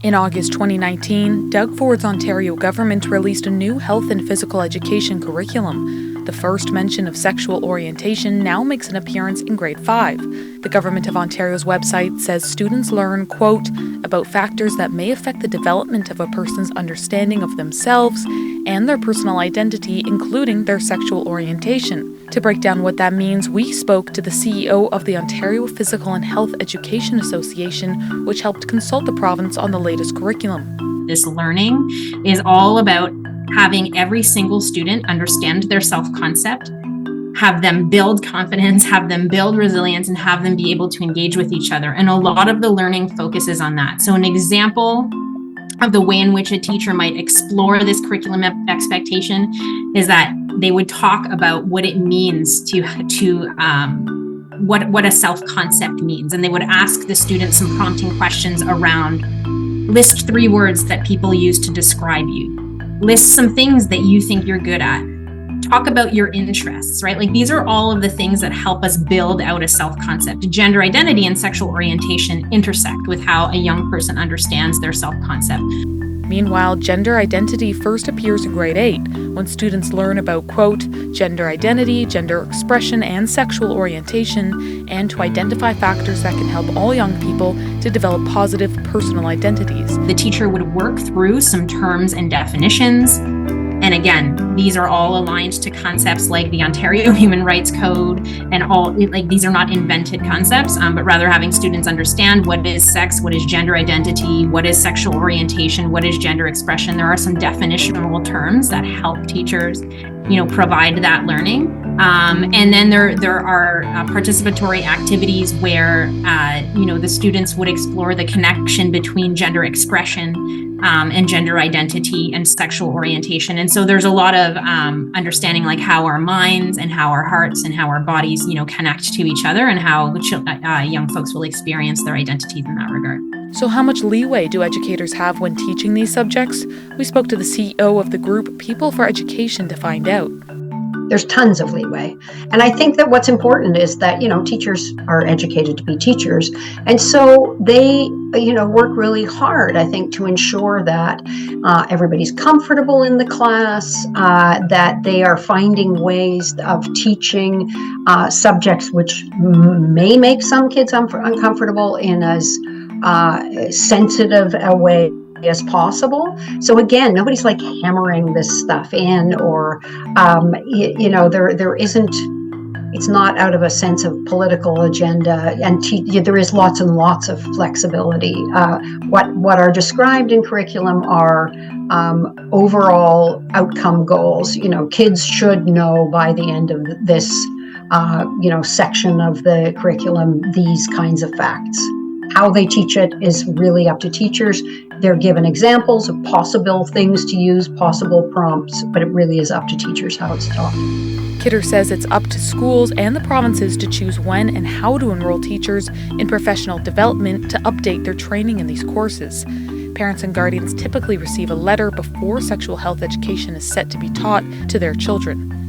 In August 2019, Doug Ford's Ontario government released a new health and physical education curriculum. The first mention of sexual orientation now makes an appearance in grade 5. The Government of Ontario's website says students learn, quote, about factors that may affect the development of a person's understanding of themselves and their personal identity, including their sexual orientation. To break down what that means, we spoke to the CEO of the Ontario Physical and Health Education Association, which helped consult the province on the latest curriculum. This learning is all about having every single student understand their self-concept, have them build confidence, have them build resilience, and have them be able to engage with each other. And a lot of the learning focuses on that. So an example of the way in which a teacher might explore this curriculum expectation is that they would talk about what it means what a self-concept means. And they would ask the students some prompting questions around: list 3 words that people use to describe you. List some things that you think you're good at. Talk about your interests, right? Like, these are all of the things that help us build out a self-concept. Gender identity and sexual orientation intersect with how a young person understands their self-concept. Meanwhile, gender identity first appears in grade 8, when students learn about, quote, gender identity, gender expression, and sexual orientation, and to identify factors that can help all young people to develop positive personal identities. The teacher would work through some terms and definitions. And again, these are all aligned to concepts like the Ontario Human Rights Code, and these are not invented concepts, but rather having students understand what is sex, what is gender identity, what is sexual orientation, what is gender expression. There are some definitional terms that help teachers, provide that learning. And then there are participatory activities where, the students would explore the connection between gender expression and gender identity and sexual orientation. And so there's a lot of understanding, like how our minds and how our hearts and how our bodies, connect to each other, and how young folks will experience their identities in that regard. So how much leeway do educators have when teaching these subjects? We spoke to the CEO of the group People for Education to find out. There's tons of leeway. And I think that what's important is that, teachers are educated to be teachers. And so they, work really hard, I think, to ensure that everybody's comfortable in the class, that they are finding ways of teaching subjects which may make some kids uncomfortable in as sensitive a way as possible. So again, nobody's like hammering this stuff in, or there isn't. It's not out of a sense of political agenda, and there is lots and lots of flexibility. What are described in curriculum are overall outcome goals. Kids should know by the end of this section of the curriculum these kinds of facts. How they teach it is really up to teachers. They're given examples of possible things to use, possible prompts, but it really is up to teachers how it's taught. Kidder says it's up to schools and the provinces to choose when and how to enroll teachers in professional development to update their training in these courses. Parents and guardians typically receive a letter before sexual health education is set to be taught to their children.